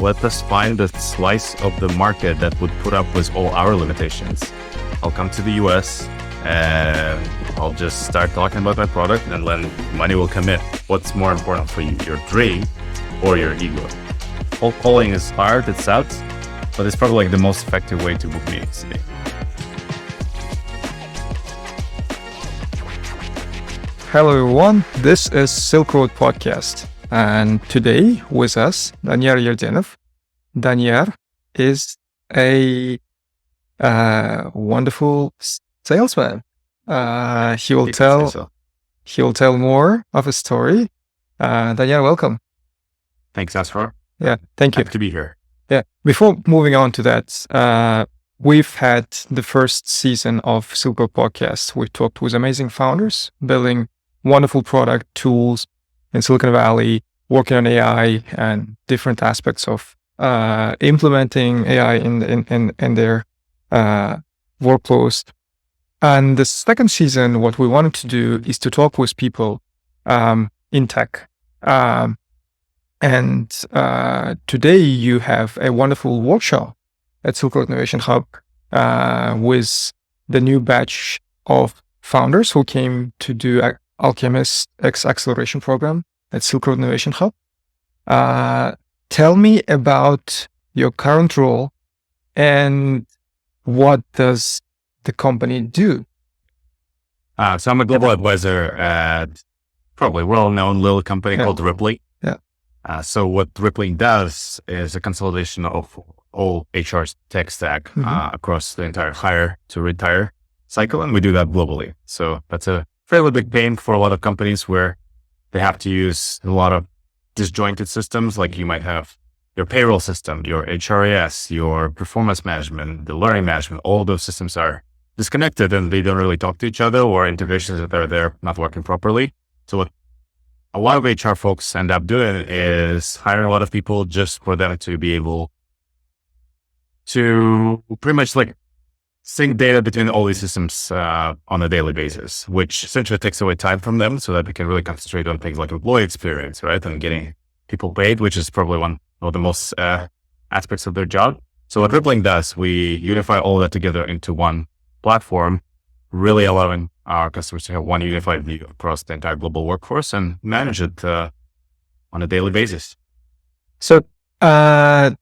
let us find the slice of the market that would put up with all our limitations. I'll come to the US and I'll just start talking about my product, and then money will come in. What's more important for you, your dream or your ego? Cold calling is hard, it sucks, but it's probably like the most effective way to book meetings today. Hello everyone, this is Silkroad Podcast, and today with us, Daniyar Yerdenov. Daniyar is a wonderful salesman. He will tell more of his story. Daniyar, welcome. Thanks, Asfar. Yeah, thank you. Happy to be here. Yeah, before moving on to that, we've had the first season of Silkroad Podcast. We talked with amazing founders building wonderful product tools in Silicon Valley, working on AI and different aspects of implementing AI in their workflows. And the second season, what we wanted to do is to talk with people in tech. And today you have a wonderful workshop at Silkroad Innovation Hub with the new batch of founders who came to do Alchemist X Acceleration Program at Silkroad Innovation Hub. Tell me about your current role and what does the company do? So I'm a global advisor at probably well-known little company called Rippling. Yeah. So what Rippling does is a consolidation of all HR's tech stack across the entire hire to retire cycle, and we do that globally. So that's a fairly big pain for a lot of companies where they have to use a lot of disjointed systems. Like you might have your payroll system, your HRIS, your performance management, the learning management. All those systems are disconnected and they don't really talk to each other, or integrations that are there not working properly. So what a lot of HR folks end up doing is hiring a lot of people just for them to be able to pretty much like sync data between all these systems on a daily basis, which essentially takes away time from them so that they can really concentrate on things like employee experience, right? And getting people paid, which is probably one of the most aspects of their job. So what Rippling does, we unify all that together into one platform, really allowing our customers to have one unified view across the entire global workforce and manage it on a daily basis. So at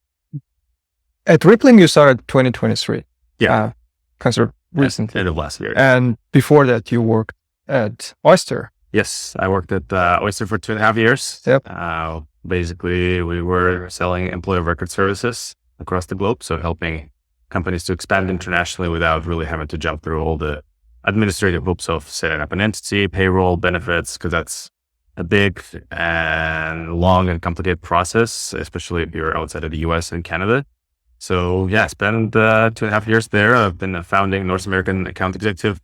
Rippling, you started 2023. Yeah. Considered recently. End of last year. And before that, you worked at Oyster. Yes, I worked at Oyster for 2.5 years. Yep. Basically, we were selling employee record services across the globe, so helping companies to expand internationally without really having to jump through all the administrative hoops of setting up an entity, payroll, benefits, because that's a big and long and complicated process, especially if you're outside of the US and Canada. So yeah, I spent 2.5 years there. I've been a founding North American account executive,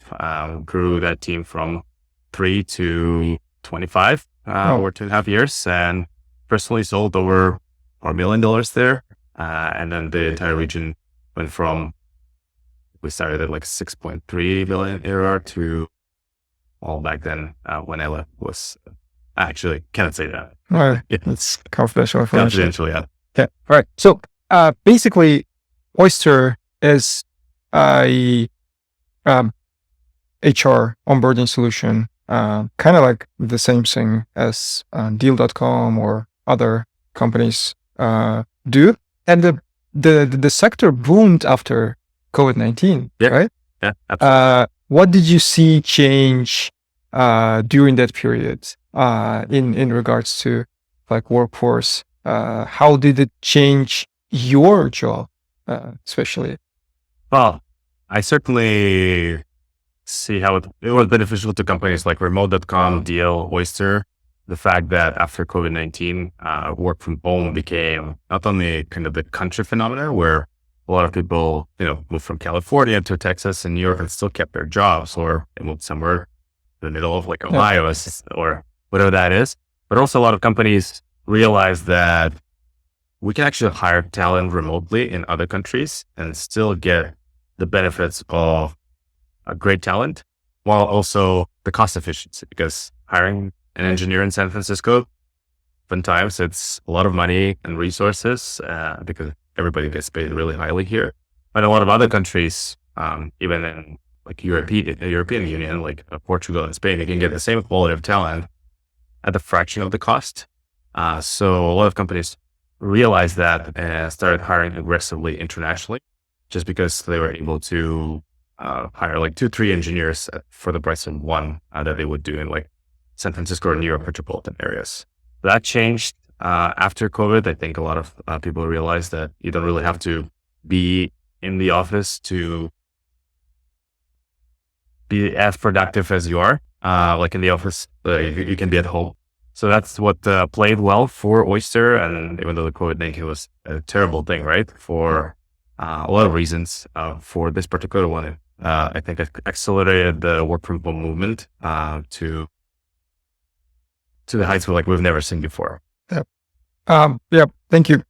grew that team from 3 to 25 over 2.5 years, and personally sold over $4 million there. And then the entire region went from, we started at like 6.3 billion ARR to, well, back then when I left was, actually cannot say that. Right. Yeah. It's confidential information. Confidential, yeah. Yeah. All right. So basically, Oyster is a HR onboarding solution, kind of like the same thing as Deal.com or other companies do. And the sector boomed after COVID-19, right? Yeah, absolutely. What did you see change during that period in regards to like workforce? How did it change your job, especially? Well, I certainly see how it was beneficial to companies like Remote.com, Deal, Oyster. The fact that after COVID-19, work from home became not only kind of the country phenomenon where a lot of people, moved from California to Texas and New York and still kept their jobs, or they moved somewhere in the middle of like Ohio or whatever that is. But also a lot of companies realized that we can actually hire talent remotely in other countries and still get the benefits of a great talent while also the cost efficiency, because hiring an engineer in San Francisco fun times. It's a lot of money and resources because everybody gets paid really highly here. But in a lot of other countries, even in like European Union, like Portugal and Spain, you can get the same quality of talent at a fraction of the cost. So a lot of companies realized that and started hiring aggressively internationally, just because they were able to hire like 2-3 engineers for the price of one that they would do in like San Francisco or New York metropolitan areas. That changed after COVID. I think a lot of people realized that you don't really have to be in the office to be as productive as you are. Like in the office, you can be at home. So that's what played well for Oyster. And even though the COVID-19 was a terrible thing, right? For a lot of reasons, for this particular one, I think it accelerated the work from home movement to the heights we've never seen before. Thank you.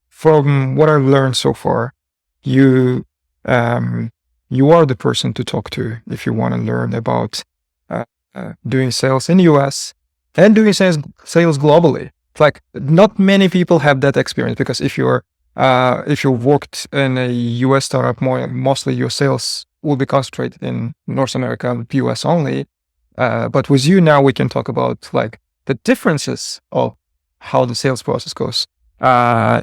From what I've learned so far, you are the person to talk to if you want to learn about doing sales in the US and doing sales globally. It's like not many people have that experience, because if you worked in a US startup, mostly your sales will be concentrated in North America, US only. But with you now, we can talk about like the differences of how the sales process goes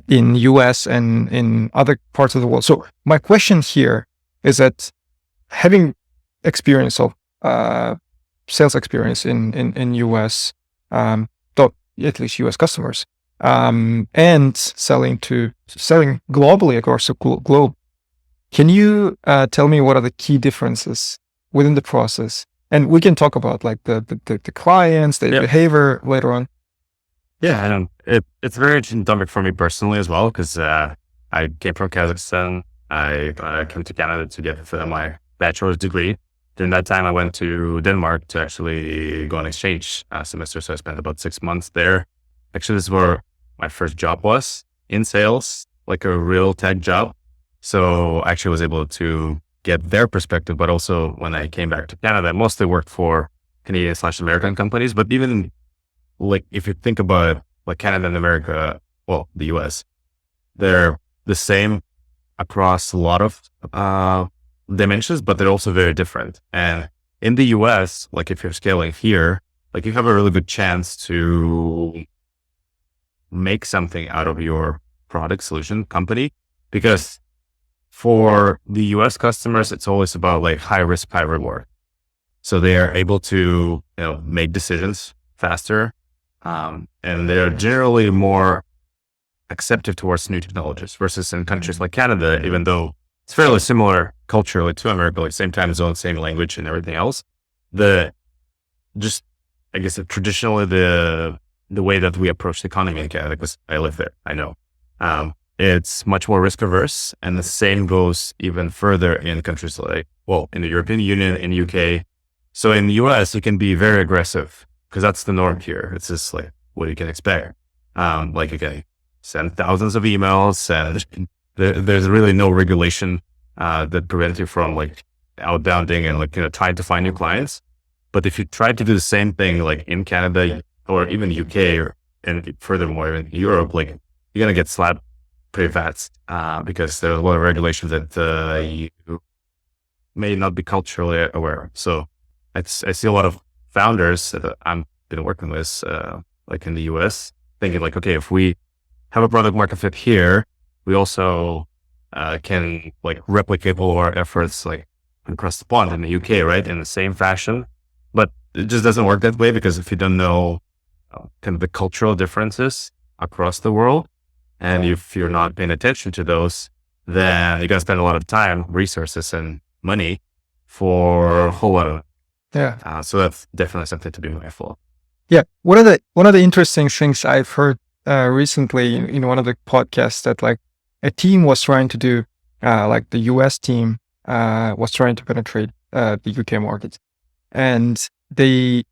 in US and in other parts of the world. So my question here is that having experience of sales experience in US, at least US customers, and selling globally across the globe, can you tell me what are the key differences within the process? And we can talk about like the clients, the behavior later on. Yeah, and it's a very interesting topic for me personally as well, because I came from Kazakhstan. I came to Canada to get my bachelor's degree. During that time, I went to Denmark to actually go on exchange semester. So I spent about 6 months there. Actually, this is where my first job was in sales, like a real tech job. So I actually was able to get their perspective, but also when I came back to Canada, I mostly worked for Canadian/American companies. But even like if you think about like Canada and America, well, the US, they're the same across a lot of dimensions, but they're also very different. And in the US, like if you're scaling here, like you have a really good chance to make something out of your product solution company, because for the US customers, it's always about like high risk, high reward. So they are able to, make decisions faster. And they're generally more acceptive towards new technologies versus in countries like Canada, even though it's fairly similar culturally to America, like same time zone, same language and everything else. Traditionally the way that we approach the economy in Canada, because I live there, I know, it's much more risk averse, and the same goes even further in countries like, in the European Union, in UK. So in the US, you can be very aggressive because that's the norm here. It's just like what you can expect. Like you can send thousands of emails, and there's really no regulation that prevents you from like outbounding and trying to find new clients. But if you try to do the same thing like in Canada or even UK and furthermore in Europe, like you're gonna get slapped pretty fast because there's a lot of regulations that you may not be culturally aware of. So I see a lot of founders that I've been working with, like in the US, thinking like, okay, if we have a product market fit here, we also can like replicate all of our efforts like across the pond in the UK, right? In the same fashion. But it just doesn't work that way, because if you don't know kind of the cultural differences across the world, and if you're not paying attention to those, then you're going to spend a lot of time, resources, and money for a whole lot of it. So that's definitely something to be mindful of. Yeah. One of the interesting things I've heard recently in one of the podcasts, that like a team was trying to do, like the US team was trying to penetrate the UK market. And they,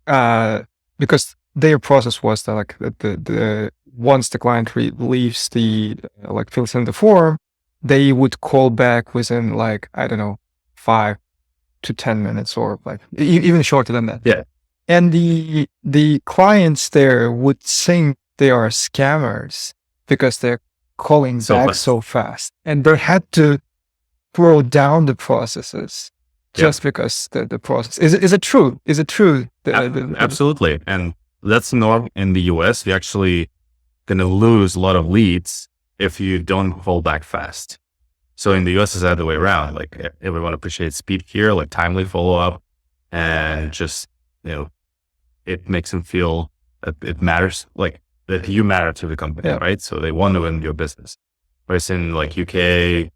because their process was that like the once the client leaves fills in the form, they would call back within like, I don't know, 5 to 10 minutes or like even shorter than that. Yeah. And the clients there would think they are scammers because they're calling So back fast. so fast, and they had to throw down the processes just because the process is it true? Is it true? Absolutely. And that's the norm in the US. You're actually going to lose a lot of leads if you don't fall back fast. So in the US, it's the other way around. Like everyone appreciates speed here, like timely follow up, and just, it makes them feel that it matters, like that you matter to the company, right? So they want to win your business. Whereas in like UK,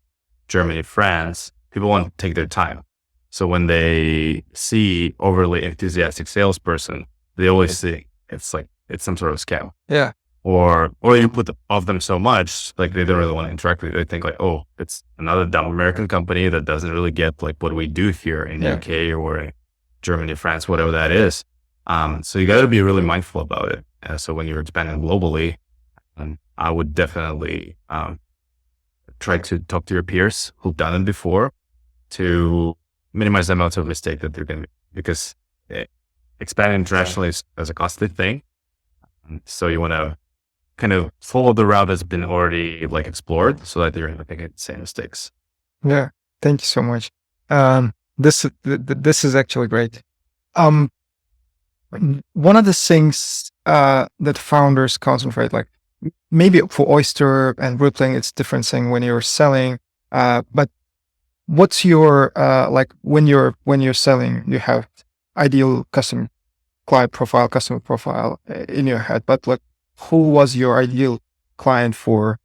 Germany, France, people want to take their time. So when they see overly enthusiastic salesperson, they always think it's some sort of scam. Yeah. Or you put off them so much, like they don't really want to interact with you. They think like, oh, it's another dumb American company that doesn't really get like what we do here in UK or in Germany, France, whatever that is. So you got to be really mindful about it. So when you're expanding globally, I would definitely try to talk to your peers who've done it before to minimize the amount of mistake that they're going to be, because expanding internationally is a costly thing. So you want to kind of follow the route that's been already like explored so that you're not making the same mistakes. Yeah. Thank you so much. This is actually great. One of the things that founders concentrate, like maybe for Oyster and Rippling, it's different thing when you're selling. But what's your like when you're selling, you have ideal customer profile in your head, but like who was your ideal client for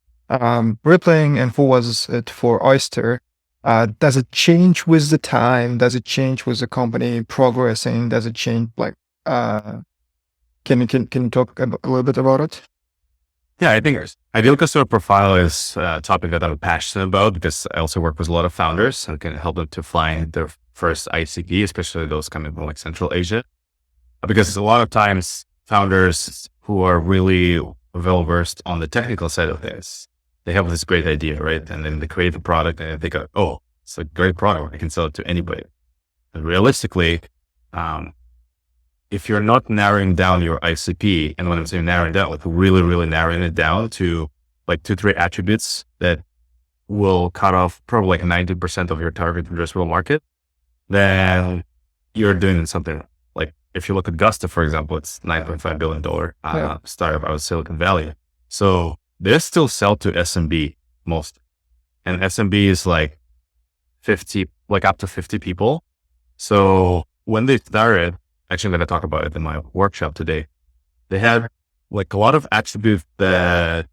Rippling and who was it for Oyster? Does it change with the time? Does it change with the company progressing? Does it change like can you talk a little bit about it? Yeah, I think ideal customer profile is a topic that I'm passionate about because I also work with a lot of founders and can help them to find their first ICP, especially those coming from like Central Asia. Because a lot of times founders who are really well versed on the technical side of this, they have this great idea, right? And then they create the product and they go, oh, it's a great product. I can sell it to anybody. And realistically, if you're not narrowing down your ICP, and when I'm saying narrowing down, like really, really narrowing it down to like 2-3 attributes that will cut off probably like 90% of your target addressable market, then you're doing something. Like if you look at Gusta, for example, it's $9.5 billion startup out of Silicon Valley. So they still sell to SMB most. And SMB is like 50, like up to 50 people. So when they started, actually, I'm going to talk about it in my workshop today. They had like a lot of attributes that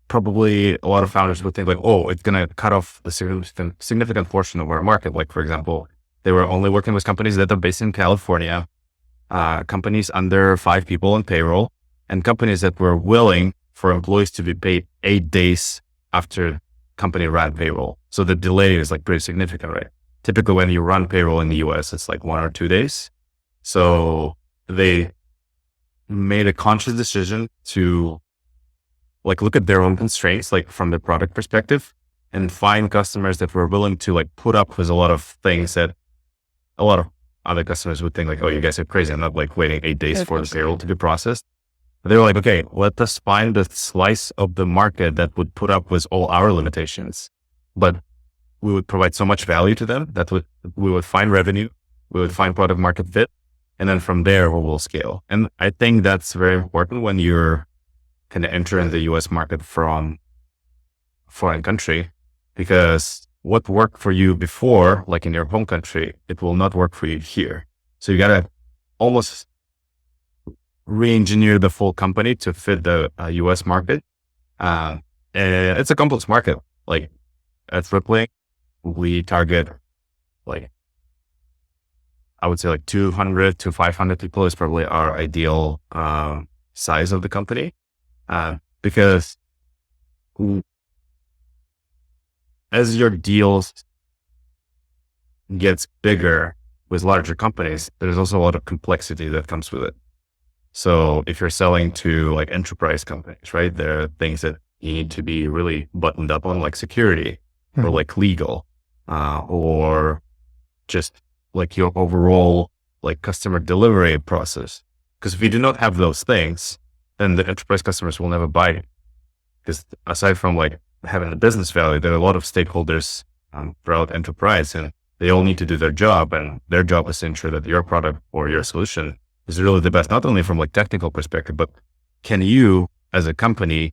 probably a lot of founders would think like, oh, it's going to cut off a significant portion of our market. Like, for example, they were only working with companies that are based in California, companies under 5 people on payroll, and companies that were willing for employees to be paid 8 days after company ran payroll. So the delay is like pretty significant, right? Typically when you run payroll in the US, it's like 1 or 2 days. So they made a conscious decision to like look at their own constraints, like from the product perspective, and find customers that were willing to like put up with a lot of things that a lot of other customers would think like, oh, you guys are crazy. I'm not like waiting 8 days for the payroll to be processed. But they were like, okay, let us find the slice of the market that would put up with all our limitations, but we would provide so much value to them that we would find revenue, we would find product market fit. And then from there, we will scale. And I think that's very important when you're kind of entering the US market from foreign country, because what worked for you before, like in your home country, it will not work for you here. So you got to almost re-engineer the full company to fit the US market. And it's a complex market. Like at Rippling, we target like, I would say like 200 to 500 people is probably our ideal size of the company. Because as your deals gets bigger with larger companies, there's also a lot of complexity that comes with it. So if you're selling to like enterprise companies, right, there are things that you need to be really buttoned up on, like security or like legal, or just like your overall like customer delivery process. Because if we do not have those things, then the enterprise customers will never buy it. Because aside from like having the business value, there are a lot of stakeholders throughout enterprise, and they all need to do their job, and their job is to ensure that your product or your solution is really the best, not only from like technical perspective, but can you as a company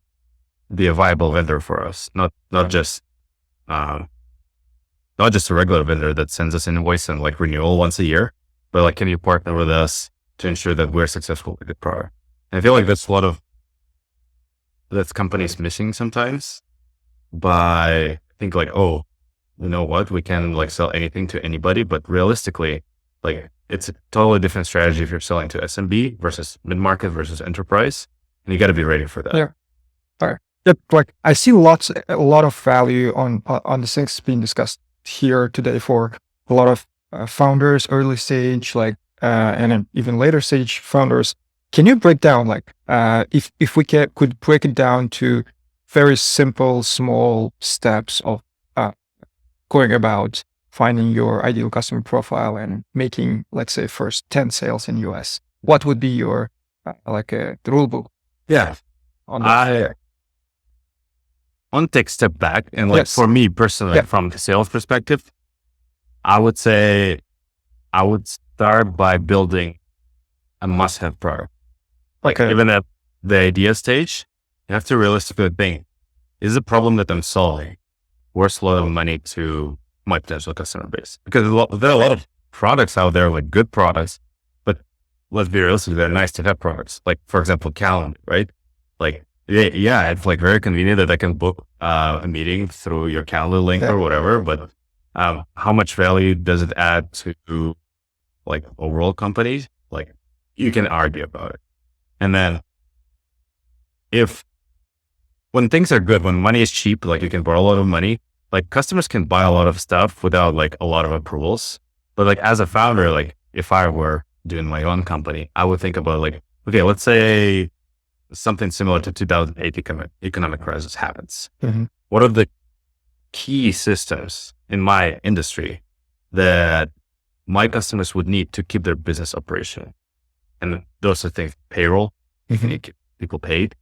be a viable vendor for us? Not just a regular vendor that sends us an invoice and like renewal once a year, but like, can you partner with us to ensure that we're successful with the product? And I feel like that's companies missing sometimes by think like, oh, you know what, we can like sell anything to anybody, but realistically, like it's a totally different strategy if you're selling to SMB versus mid-market versus enterprise, and you got to be ready for that. Yeah. All right. Yep. Like I see a lot of value on the things being discussed here today for a lot of founders, early stage, like and then even later stage founders. Can you break down like if we could break it down to very simple, small steps of going about finding your ideal customer profile and making, let's say, first 10 sales in US? What would be your the rule book? Yeah, I want to take a step back and like for me personally, from the sales perspective, I would say I would start by building a must-have product. Like even at the idea stage, you have to realistically think: is the problem that I'm solving worth a lot of money to my potential customer base? Because there are a lot of products out there, like good products, but let's be realistic, they're nice to have products. Like for example, calendar, right? Like, yeah, it's like very convenient that I can book a meeting through your calendar link or whatever, but how much value does it add to like overall companies? Like you can argue about it. And then when things are good, when money is cheap, like you can borrow a lot of money, like customers can buy a lot of stuff without like a lot of approvals. But like as a founder, like if I were doing my own company, I would think about like, okay, let's say something similar to 2008 economic crisis happens. Mm-hmm. What are the key systems in my industry that my customers would need to keep their business operation? And those are things: payroll, people paid,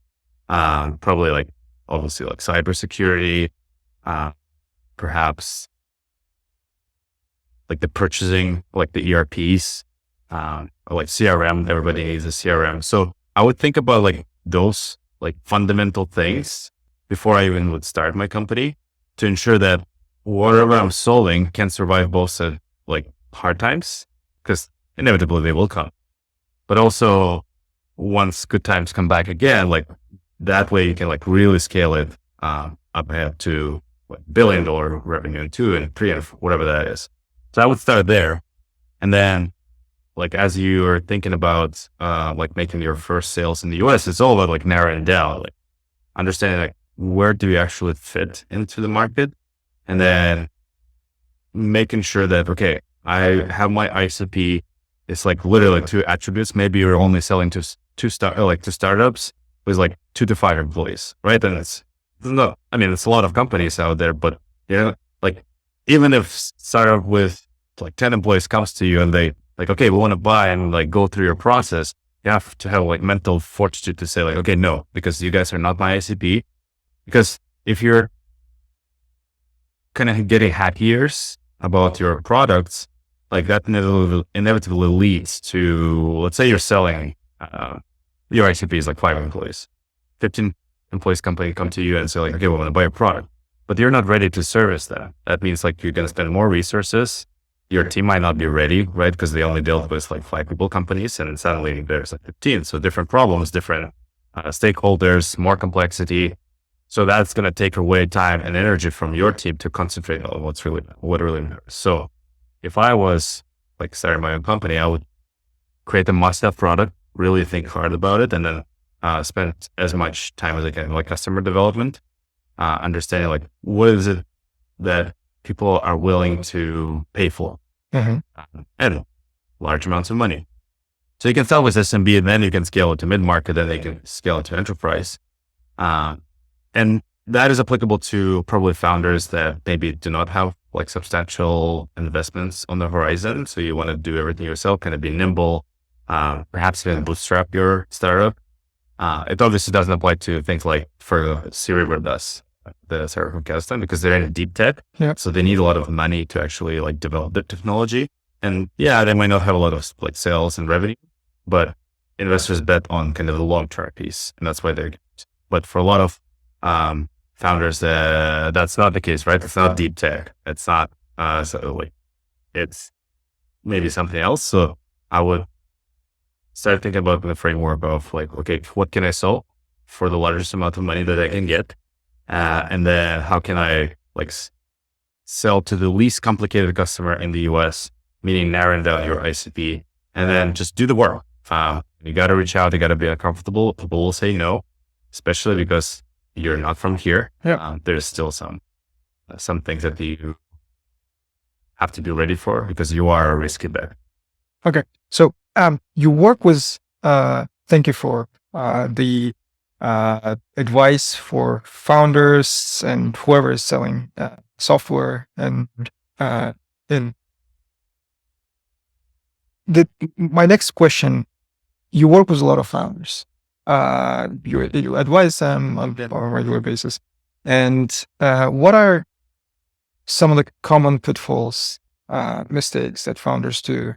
probably like obviously like cybersecurity, perhaps like the purchasing, like the ERPs, or like CRM. Everybody needs a CRM. So I would think about like those like fundamental things before I even would start my company, to ensure that whatever I'm solving can survive both like hard times, because inevitably they will come. But also once good times come back again, like that way you can like really scale it up ahead to like $1 billion revenue and 2 and 3 and whatever that is. So I would start there. And then like, as you are thinking about like making your first sales in the US, it's all about like narrowing down, like understanding like where do you actually fit into the market, and then making sure that, okay, I have my ICP. It's like literally 2 attributes. Maybe you're only selling to startups with like 2 to 5 employees, right? And it's a lot of companies out there, but like even if startup with like 10 employees comes to you and they like, okay, we want to buy and like go through your process, you have to have like mental fortitude to say like, okay, no, because you guys are not my ICP. Because if you're kind of getting happy ears about your products, like that inevitably leads to, let's say you're selling, your ICP is like 5 employees, 15 employees company come to you and say like, okay, we want to buy a product, but you're not ready to service that. That means like you're going to spend more resources. Your team might not be ready, right? Because they only dealt with like 5 people companies, and then suddenly there's like 15. So different problems, different stakeholders, more complexity. So that's going to take away time and energy from your team to concentrate on what really matters. So if I was like starting my own company, I would create a must-have product, really think hard about it, and then spend as much time as I can in like customer development, understanding like what is it that people are willing to pay for, and large amounts of money. So you can start with SMB, and then you can scale it to mid-market, and then you can scale it to enterprise. And that is applicable to probably founders that maybe do not have like substantial investments on the horizon. So you want to do everything yourself, kind of be nimble, perhaps even bootstrap your startup. It obviously doesn't apply to things like for Cerebro does, the startup from Kazakhstan, because they're in deep tech. Yeah. So they need a lot of money to actually like develop the technology. And yeah, they might not have a lot of like sales and revenue, but investors bet on kind of the long-term piece. And that's why they're, but for a lot of, founders, that's not the case, right? It's not deep tech. It's not, so like, it's maybe something else. So I would start thinking about the framework of like, okay, what can I sell for the largest amount of money that I can get? And then how can I like sell to the least complicated customer in the US, meaning narrowing down your ICP, and then just do the work. You got to reach out. You got to be uncomfortable. People will say no, especially because you're not from here. Yeah. There's still some things that you have to be ready for because you are a risky bet. Okay. So, you work with, thank you for, the, advice for founders and whoever is selling, software and, in my next question, you work with a lot of founders. You advise them on a regular basis. And what are some of the common pitfalls, mistakes that founders do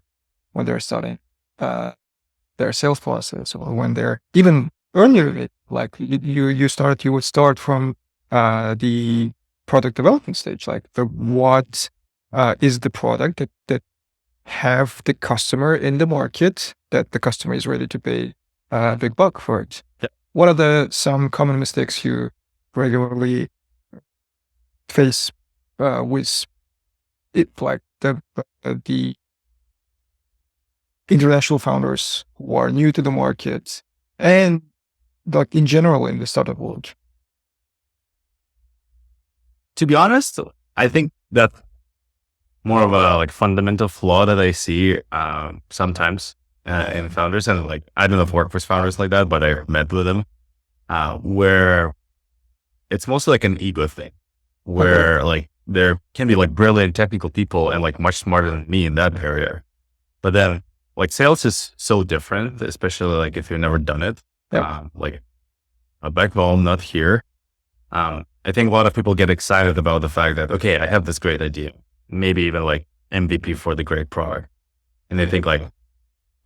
when they're starting their sales process, or when they're even earlier, like you would start from the product development stage, like what is the product that have the customer in the market, that the customer is ready to pay a big buck for it. Yeah. What are some common mistakes you regularly face with it, like the international founders who are new to the market and like in general in the startup world? To be honest, I think that more of a like fundamental flaw that I see sometimes in founders, and like I don't know if I work with founders like that, but I've met with them where it's mostly like an ego thing, where like there can be like brilliant technical people and like much smarter than me in that area, but then like sales is so different, especially like if you've never done it. Like a backbone, not here. I think a lot of people get excited about the fact that, okay, I have this great idea, maybe even like MVP for the great product. And they think like,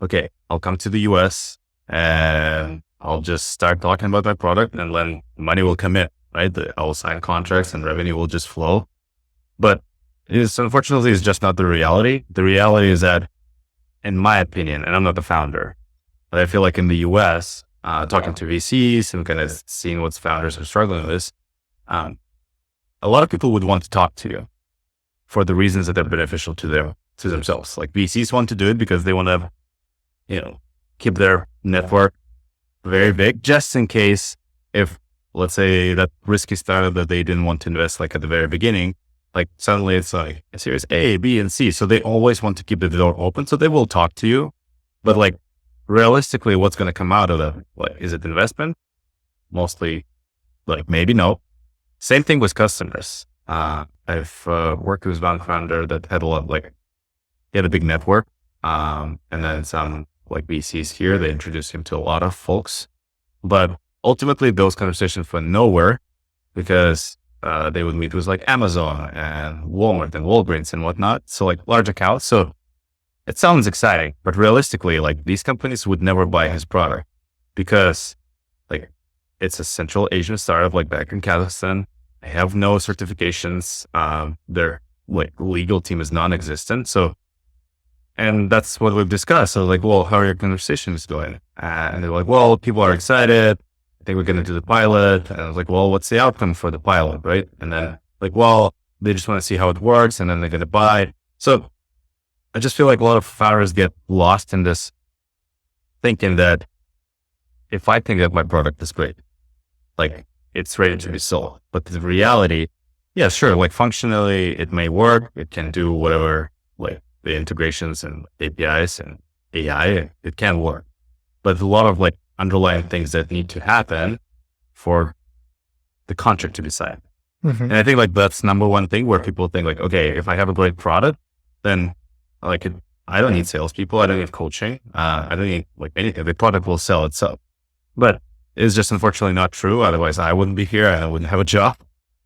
okay, I'll come to the US and I'll just start talking about my product and then money will come in, right? I'll sign contracts and revenue will just flow. But unfortunately, it's just not the reality. The reality is that, in my opinion, and I'm not the founder, but I feel like in the US, talking to VCs and kind of seeing what founders are struggling with, a lot of people would want to talk to you for the reasons that are beneficial to themselves. Like VCs want to do it because they want to, keep their network very big, just in case if, let's say, that risky startup that they didn't want to invest like at the very beginning, like suddenly it's like a series A, B, and C. So they always want to keep the door open. So they will talk to you, but like realistically, what's going to come out of that? Like, is it investment? Mostly, like maybe no. Same thing with customers. I've worked with one founder that had he had a big network, and then some like VCs here. They introduced him to a lot of folks, but ultimately those conversations went nowhere because they would meet with like Amazon and Walmart and Walgreens and whatnot. So like large accounts. So it sounds exciting, but realistically, like these companies would never buy his product because like it's a Central Asian startup, like back in Kazakhstan. They have no certifications. Their like legal team is non-existent. So, and that's what we've discussed. So like, well, how are your conversations going? And they're like, well, people are excited. I think we're going to do the pilot. And I was like, well, what's the outcome for the pilot? Right. And then like, well, they just want to see how it works and then they're going to buy it. So I just feel like a lot of founders get lost in this thinking that if I think that my product is great, like it's ready to be sold. But the reality, yeah, sure. Like functionally it may work. It can do whatever, like the integrations and APIs and AI, it can work. But a lot of like underlying things that need to happen for the contract to be signed. Mm-hmm. And I think like that's number one thing where people think like, okay, if I have a great product, then like I don't need salespeople. I don't need coaching. I don't need like anything. The product will sell itself. But it's just unfortunately not true. Otherwise I wouldn't be here. I wouldn't have a job.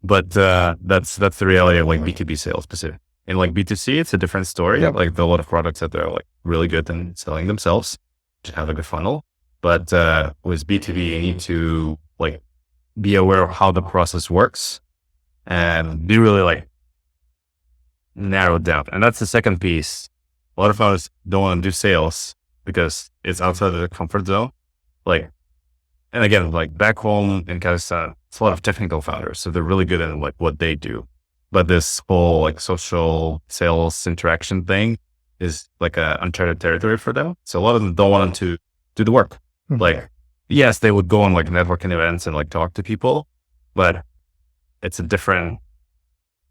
But that's the reality of like B2B sales specific. In like B2C, it's a different story. Yep. Like there are a lot of products that are like really good in selling themselves, just have like a funnel. But with B2B, you need to like be aware of how the process works and be really like narrowed down. And that's the second piece. A lot of founders don't want to do sales because it's outside of their comfort zone. Like, and again, like back home in Kazakhstan, it's a lot of technical founders. So they're really good at like what they do. But this whole like social sales interaction thing is like a uncharted territory for them. So a lot of them don't want to do the work. Mm-hmm. Like, yes, they would go on like networking events and like talk to people, but it's a different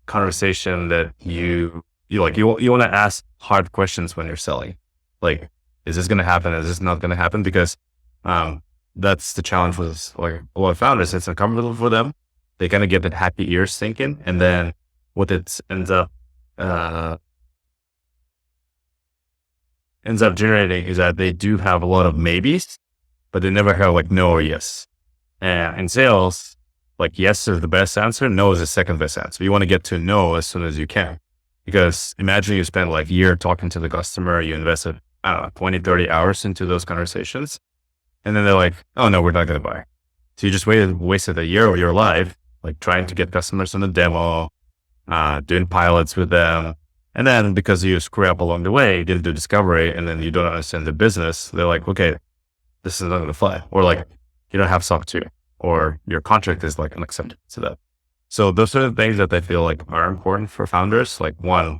conversation that you want to ask hard questions when you're selling. Like, is this going to happen? Is this not going to happen? Because, that's the challenge with like a lot of founders. It's uncomfortable for them. They kind of get that happy ears thinking. And then what it ends up generating is that they do have a lot of maybes, but they never have like no or yes. And in sales, like yes is the best answer, no is the second best answer. You want to get to no as soon as you can. Because imagine you spend like a year talking to the customer, you invested, 20, 30 hours into those conversations. And then they're like, oh no, we're not going to buy. So you just wasted a year of your life, like trying to get customers on the demo, doing pilots with them. And then because you screw up along the way, you didn't do discovery, and then you don't understand the business, they're like, okay, this is not going to fly. Or like, you don't have SOC 2, or your contract is like unacceptable to that. So those are the things that I feel like are important for founders. Like one,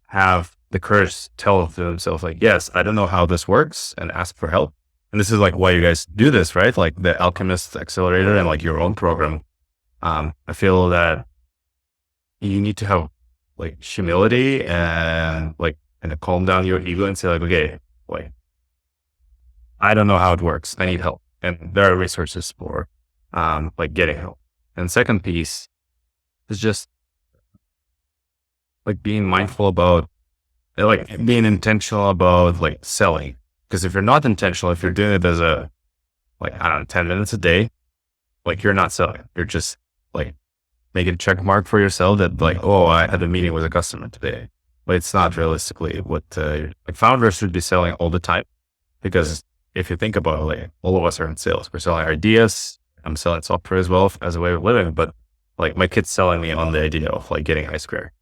have the courage to tell themselves like, yes, I don't know how this works, and ask for help. And this is like why you guys do this, right? Like the Alchemist Accelerator and like your own program. I feel that you need to have like humility and like, and calm down your ego and say like, okay, like, I don't know how it works. I need help. And there are resources for, like getting help. And second piece is just like being mindful about, like being intentional about like selling. Because if you're not intentional, if you're doing it as a, like, 10 minutes a day, like you're not selling. You're just like making a check mark for yourself that like, oh, I had a meeting with a customer today. But it's not realistically what, like founders should be selling all the time. Because if you think about it, like all of us are in sales. We're selling ideas. I'm selling software as well as a way of living. But like my kid's selling me on the idea of like getting high square.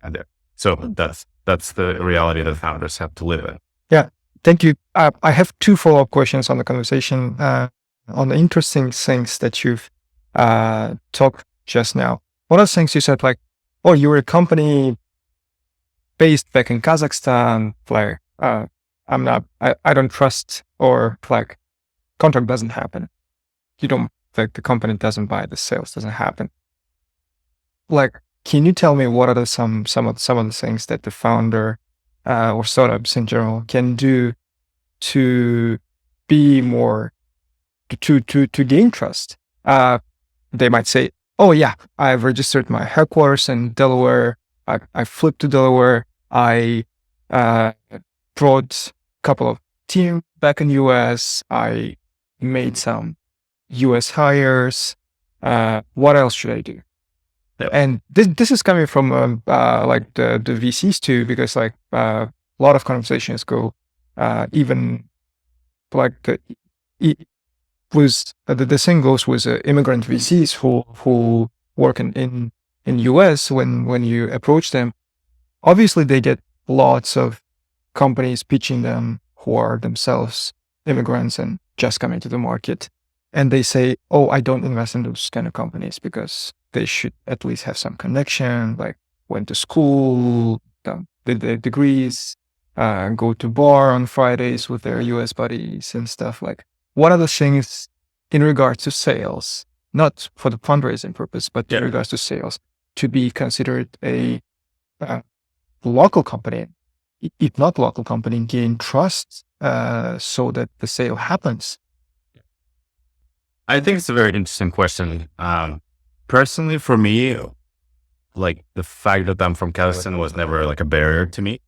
And so that's the reality that founders have to live in. Yeah. Thank you. I have two follow-up questions on the conversation, on the interesting things that you've talked just now. One of the things you said, like, oh, you were a company based back in Kazakhstan, like, I don't trust, or like, contract doesn't happen. You don't, like, the company doesn't buy, the sales doesn't happen. Like, can you tell me what are some of the things that the founder or startups in general can do to be more, to gain trust? They might say, oh yeah, I've registered my headquarters in Delaware. I flipped to Delaware. I brought a couple of team back in US. I made some US hires. What else should I do? And this is coming from like the VCs too, because like a lot of conversations go even like the same goes with immigrant VCs who work in US. When you approach them, obviously they get lots of companies pitching them who are themselves immigrants and just coming to the market, and they say, oh, I don't invest in those kind of companies because they should at least have some connection, like went to school, did their degrees, go to bar on Fridays with their US buddies and stuff. Like, what are the things in regards to sales, not for the fundraising purpose, but in regards to sales, to be considered a local company, if not local company, gain trust so that the sale happens? I think it's a very interesting question. personally, for me, like the fact that I'm from Kazakhstan was never like a barrier to me,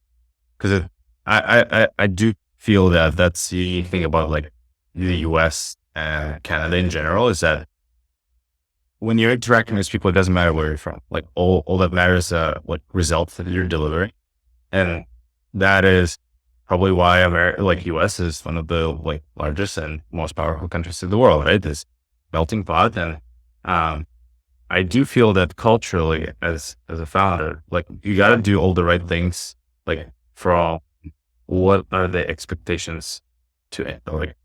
because I do feel that that's the thing about like the US and Canada in general, is that when you're interacting with people, it doesn't matter where you're from. Like all that matters, like results that you're delivering. And that is probably why like US is one of the like largest and most powerful countries in the world, right? This melting pot. And, I do feel that culturally as a founder, like you got to do all the right things, like from what are the expectations like,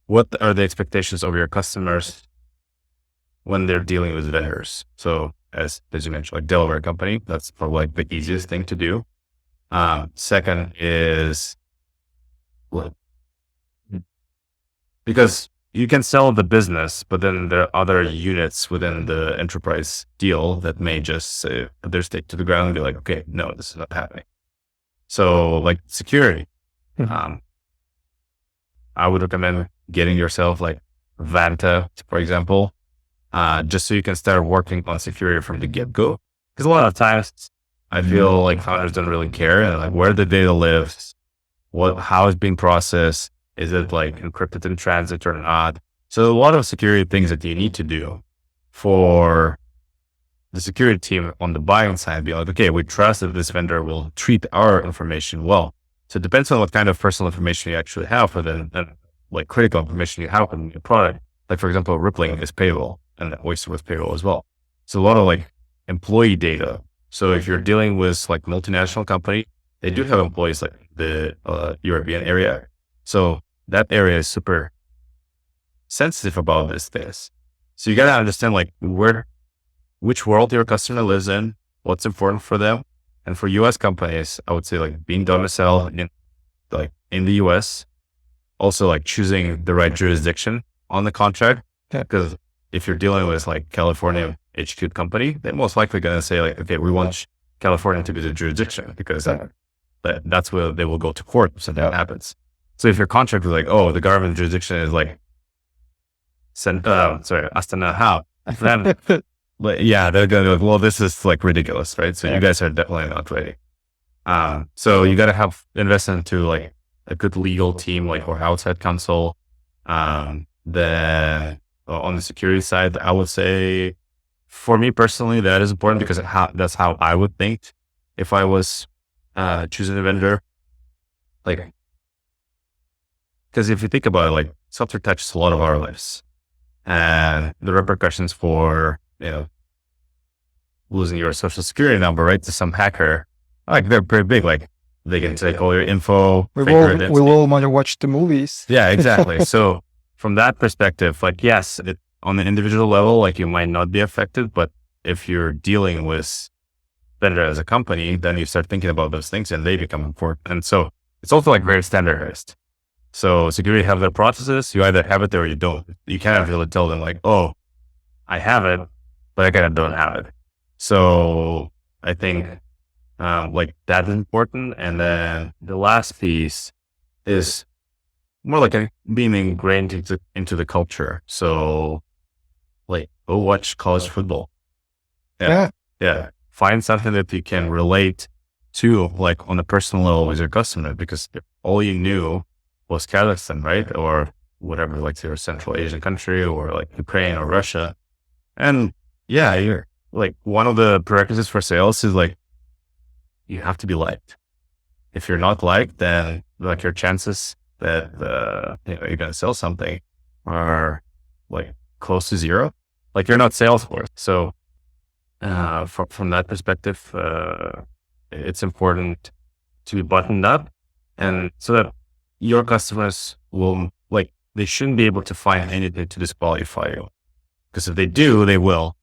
what are the expectations of your customers when they're dealing with vendors? So as you mentioned, like Delaware company, that's probably like the easiest thing to do. Second is because you can sell the business, but then there are other units within the enterprise deal that may just put their stake to the ground and be like, okay, no, this is not happening. So like security, I would recommend getting yourself like Vanta, for example, just so you can start working on security from the get-go. Because a lot of times I feel like founders don't really care, and like where the data lives, how it's being processed, is it like encrypted in transit or not? So a lot of security things that you need to do for the security team on the buying side, be like, okay, we trust that this vendor will treat our information well. So it depends on what kind of personal information you actually have for them, and like critical information you have in your product. Like for example, Rippling is payroll, and Oyster was payroll as well. So a lot of like employee data. So if you're dealing with like multinational company, they do have employees like the European area. So that area is super sensitive about these things. So you got to understand like which world your customer lives in, what's important for them. And for US companies, I would say like being domiciled in the US, also like choosing the right jurisdiction on the contract. Because if you're dealing with like California HQ company, they're most likely going to say like, okay, we want California to be the jurisdiction, because that's where they will go to court. So that happens. So if your contract is like, oh, the government jurisdiction is like, Astana, how? Then, yeah, they're going to be like, well, this is like ridiculous, right? So you guys are definitely not ready. So you got to invest into like a good legal team, like, or outside counsel. Then on the security side, I would say for me personally, that is important, because that's how I would think if I was choosing a vendor. Like, because if you think about it, like software touches a lot of our lives, and the repercussions for, losing your social security number, right, to some hacker, like they're pretty big. Like they can take all your info. We all want to watch the movies. Yeah, exactly. So from that perspective, like, yes, on an individual level, like you might not be affected, but if you're dealing with vendor as a company, then you start thinking about those things and they become important. And so it's also like very standardized. So security have their processes. You either have it or you don't. You cannot really tell them like, oh, I have it, but I kind of don't have it. So I think like that is important. And then the last piece is more like being ingrained into the culture. So like go watch college football. Yeah. Find something that you can relate to, like on a personal level with your customer, because if all you knew was Kazakhstan, right? Or whatever, like your Central Asian country, or like Ukraine or Russia. And yeah, you're like, one of the prerequisites for sales is like, you have to be liked. If you're not liked, then like your chances that, you're going to sell something are like close to zero. Like you're not Salesforce. So, from that perspective, it's important to be buttoned up, and so that your customers will, like, they shouldn't be able to find anything to disqualify you. Because if they do, they will,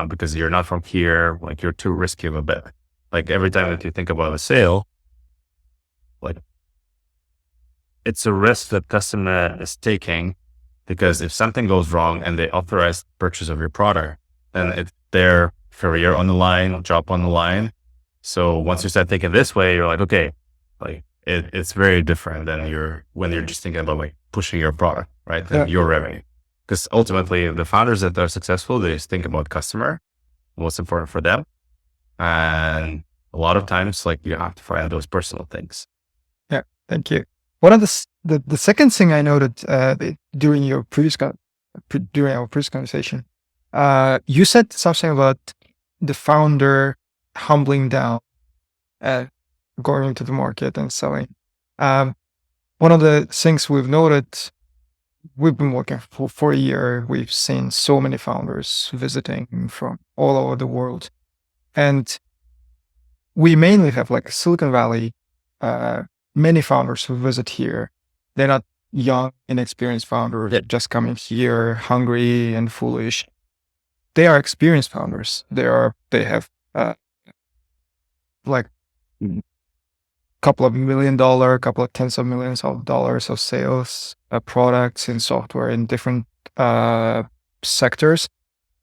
because you're not from here, like you're too risky of a bet. Like every time that you think about a sale, like it's a risk that customer is taking, because if something goes wrong and they authorize purchase of your product, then it's their career on the line, job on the line. So once you start thinking this way, you're like, okay, like it's very different than when you're just thinking about like pushing your product, right? And your revenue. Because ultimately the founders that are successful, they just think about customer, what's important for them. And a lot of times, like, you have to find those personal things. Yeah, thank you. One of the second thing I noted during our previous conversation, you said something about the founder humbling down, going into the market and selling. One of the things we've noted, we've been working for a year. We've seen so many founders visiting from all over the world, and we mainly have like Silicon Valley. Many founders who visit here, they're not young, inexperienced founders just coming here hungry and foolish. They are experienced founders. They have like couple of $1 million, couple of tens of millions of dollars of sales, products in software in different sectors.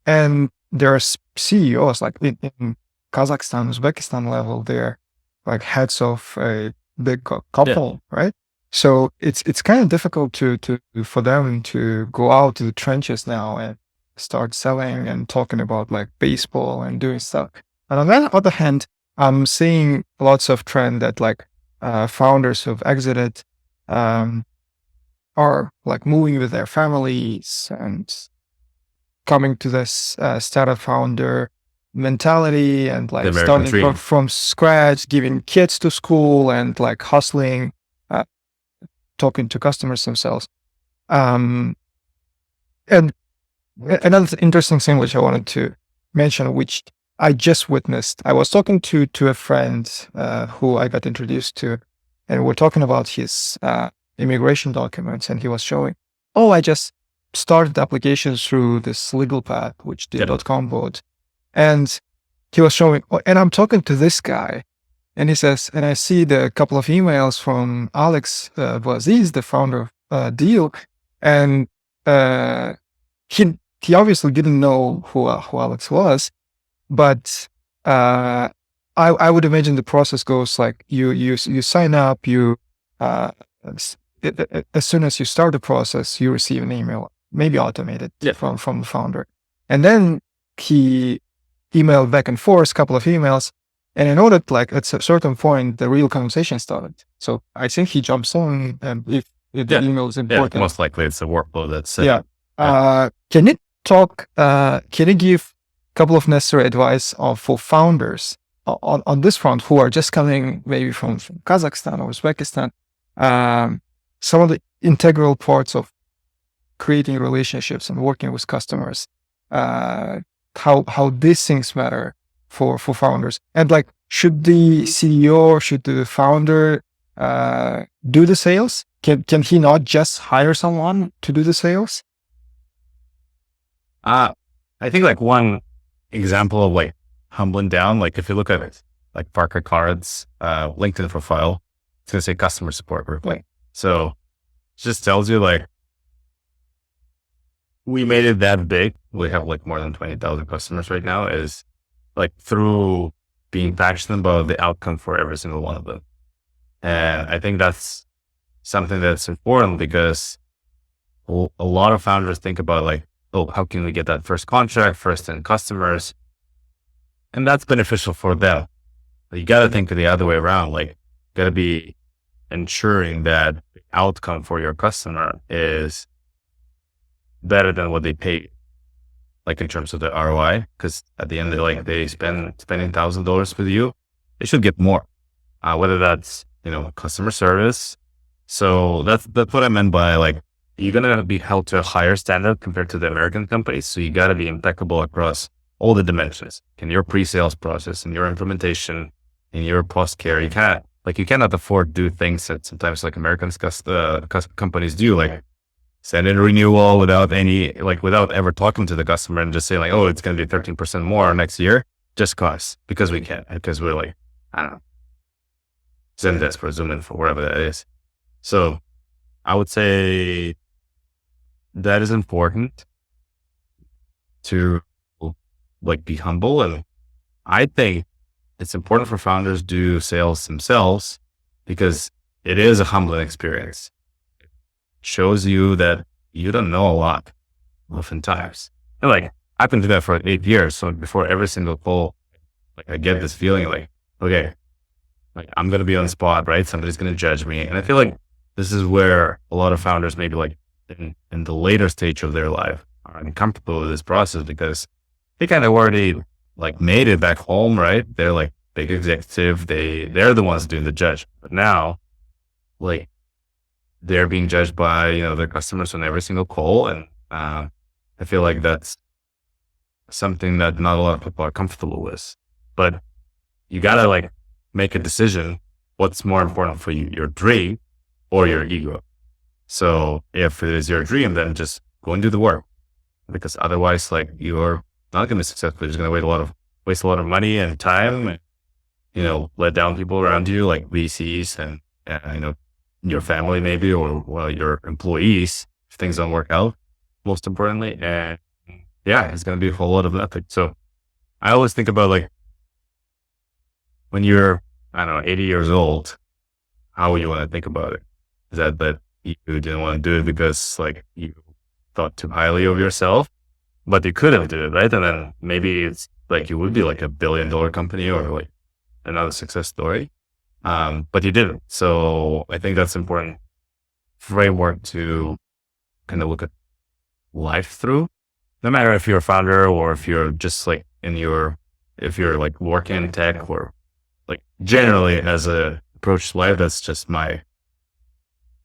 And there are CEOs like in Kazakhstan, Uzbekistan level, they're like heads of a big couple, right? So it's kind of difficult for them to go out to the trenches now and start selling and talking about like baseball and doing stuff. And on the other hand, I'm seeing lots of trend that like founders who've exited are like moving with their families and coming to this startup founder mentality and like starting from scratch, giving kids to school and like hustling, talking to customers themselves. And another interesting thing which I wanted to mention, which I just witnessed, I was talking to a friend who I got introduced to, and we're talking about his immigration documents, and he was showing, I just started applications through this legal path, which the .com bought. And he was showing, and I'm talking to this guy, and he says, and I see the couple of emails from Alex Vaziz, the founder of Deal, and he obviously didn't know who Alex was, but I would imagine the process goes like you sign up, as soon as you start the process, you receive an email, maybe automated from the founder, and then he emailed back and forth, a couple of emails, and in order to, like, at a certain point, the real conversation started. So I think he jumps on, and if the email is important. Most likely it's a workflow that's Can you give a couple of necessary advice for founders on this front who are just coming maybe from Kazakhstan or Uzbekistan, some of the integral parts of creating relationships and working with customers, how these things matter for founders, and like, should the CEO, should the founder do the sales? Can he not just hire someone to do the sales? I think like one example of like humbling down, like if you look at it, like Parker Card's LinkedIn profile, it's gonna say customer support group. Right. So it just tells you like, we made it that big. We have like more than 20,000 customers right now, is like through being passionate about the outcome for every single one of them. And I think that's something that's important, because a lot of founders think about like, how can we get that first contract, first 10 customers? And that's beneficial for them. But you got to think the other way around. Like, got to be ensuring that the outcome for your customer is better than what they pay, like in terms of the ROI. Because at the end of the day, like, they spending $1,000 with you, they should get more. Whether that's, customer service. So that's what I meant by like, you're going to be held to a higher standard compared to the American companies. So you got to be impeccable across all the dimensions in your pre-sales process, in your implementation, in your post-care. You cannot afford to do things that sometimes like American companies do, like send in a renewal without ever talking to the customer and just saying like, it's going to be 13% more next year, just because we can, because we're like, I don't know, Zendesk or Zoom for whatever that is. So I would say that is important to like be humble. And I think it's important for founders to do sales themselves, because it is a humbling experience. It shows you that you don't know a lot. oftentimes. And like, I've been doing that for 8 years. So before every single call, like I get this feeling like, okay, like I'm going to be on the spot, right? Somebody's going to judge me. And I feel like this is where a lot of founders maybe like in the later stage of their life are uncomfortable with this process because they kind of already like made it back home, right? They're like big executive. They're the ones doing the judge. But now like they're being judged by, you know, their customers on every single call. And I feel like that's something that not a lot of people are comfortable with, but you gotta like make a decision. What's more important for you, your dream or your ego? So if it is your dream, then just go and do the work, because otherwise like you're not going to be successful. You're just going to waste a lot of money and time and, you know, let down people around you like VCs and you know, your family maybe, or well, your employees if things don't work out, most importantly. And yeah, it's going to be a whole lot of nothing. So I always think about like when you're, I don't know, 80 years old, how would you want to think about it? Is that you didn't want to do it because like you thought too highly of yourself, but you could have did it, right? And then maybe it's like you would be like $1 billion company or like another success story. But you didn't. So I think that's important framework to kind of look at life through. No matter if you're a founder or if you're just like if you're like working in tech or like generally as a approach to life, that's just my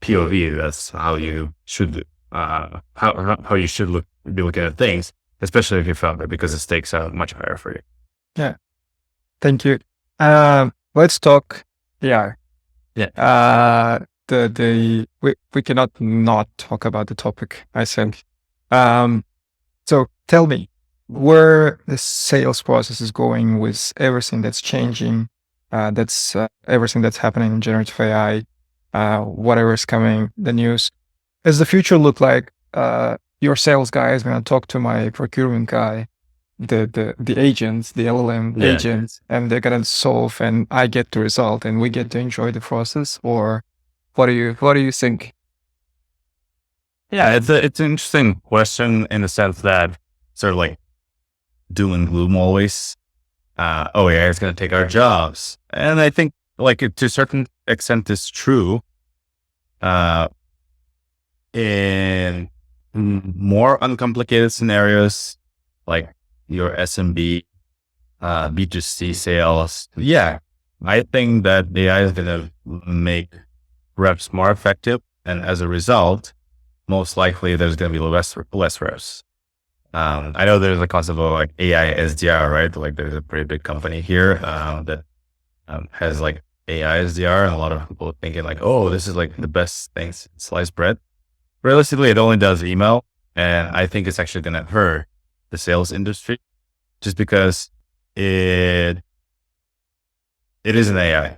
POV. That's how you should, how you should be looking at things, especially if you're founder, because the stakes are much higher for you. Yeah. Thank you. Let's talk AI. Yeah. We cannot not talk about the topic, I think. So tell me where the sales process is going with everything that's changing. That's everything that's happening in generative AI, whatever is coming, the news. Does the future look like your sales guy is going to talk to my procurement guy, the agents, the LLM agents, and they're going to solve, and I get the result, and we get to enjoy the process? Or what do you think? Yeah, it's an interesting question in the sense that sort of like doom and gloom always. AI is going to take our jobs, and I think like to a certain extent is true. In more uncomplicated scenarios, like your SMB, B2C sales, yeah, I think that AI is going to make reps more effective, and as a result, most likely there's going to be less reps. I know there's a concept of like AI SDR, right? Like there's a pretty big company here that has like AI SDR, and a lot of people are thinking like, oh, this is like the best thing since sliced bread. Realistically, it only does email, and I think it's actually going to hurt the sales industry just because it is an AI.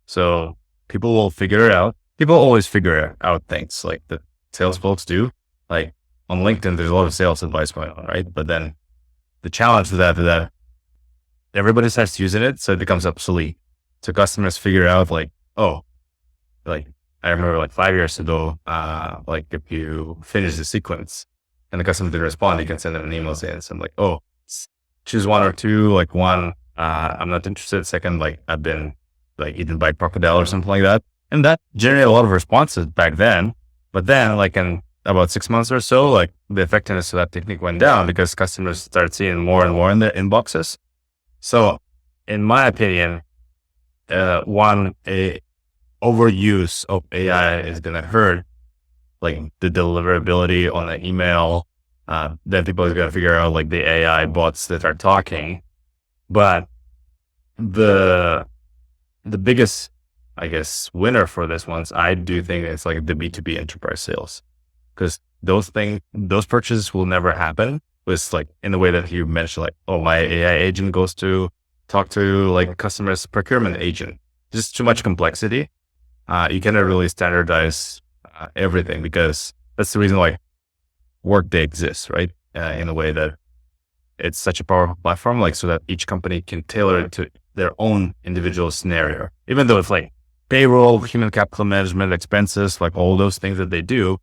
So people will figure it out. People always figure out things like the sales folks do. Like on LinkedIn, there's a lot of sales advice going on, right? But then the challenge with that is that everybody starts using it, so it becomes obsolete. So customers figure out like, oh, like I remember like 5 years ago, like if you finish the sequence and the customer didn't respond, you can send them an email saying something like, oh, choose one or two, like one, I'm not interested. Second, like I've been like eaten by crocodile or something like that. And that generated a lot of responses back then. But then like in about 6 months or so, like the effectiveness of that technique went down because customers started seeing more and more in their inboxes. So in my opinion, overuse of AI is going to hurt like the deliverability on the email. Then people are going to figure out like the AI bots that are talking. But the biggest, I guess, winner for this ones, I do think it's like the B2B enterprise sales, because those purchases will never happen with like in the way that you mentioned, like, oh, my AI agent goes to talk to like customer's procurement agent. Just too much complexity. You cannot really standardize everything, because that's the reason why Workday exists, right? In a way that it's such a powerful platform, like so that each company can tailor it to their own individual scenario, even though it's like payroll, human capital management, expenses, like all those things that they do.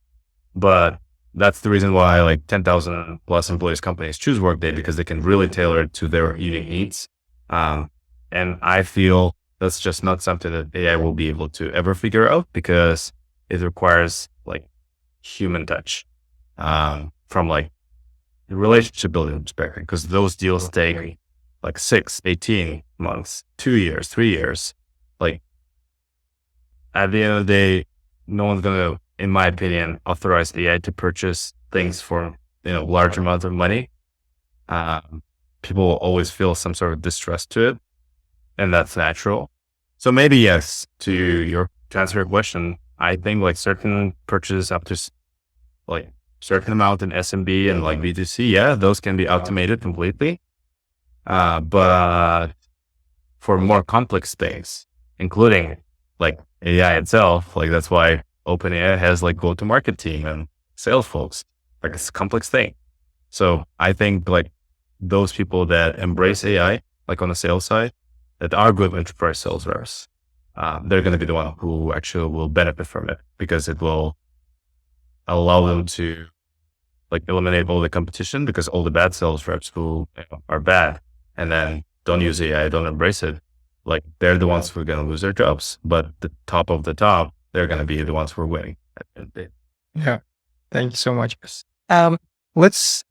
But that's the reason why like 10,000 plus employees companies choose Workday, because they can really tailor it to their unique needs. And I feel that's just not something that AI will be able to ever figure out, because it requires like human touch, from like the relationship building perspective, because those deals take like 6, 18 months, 2 years, 3 years. Like at the end of the day, no one's going to, in my opinion, authorize AI to purchase things for, large amounts of money. People will always feel some sort of distrust to it, and that's natural. So maybe yes, to answer your question, I think like certain purchases up to like certain amount in SMB and like B2C, yeah, those can be automated completely. But for more complex things, including like AI itself, like that's why OpenAI has like go-to-market team and sales folks. Like it's a complex thing. So I think like those people that embrace AI, like on the sales side, that are good enterprise sales reps, they're going to be the one who actually will benefit from it, because it will allow them to like eliminate all the competition, because all the bad sales reps who are bad and then don't use AI, don't embrace it, like they're the ones who are going to lose their jobs. But the top of the top, they're going to be the ones who are winning. Yeah. Thank you so much. Let's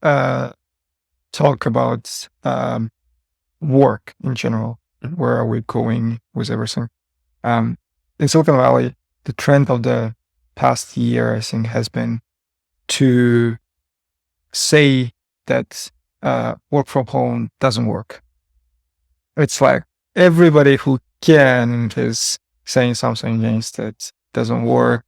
talk about work in general. Where are we going with everything? In Silicon Valley, the trend of the past year, I think, has been to say that work from home doesn't work. It's like everybody who can is saying something against it. Doesn't work.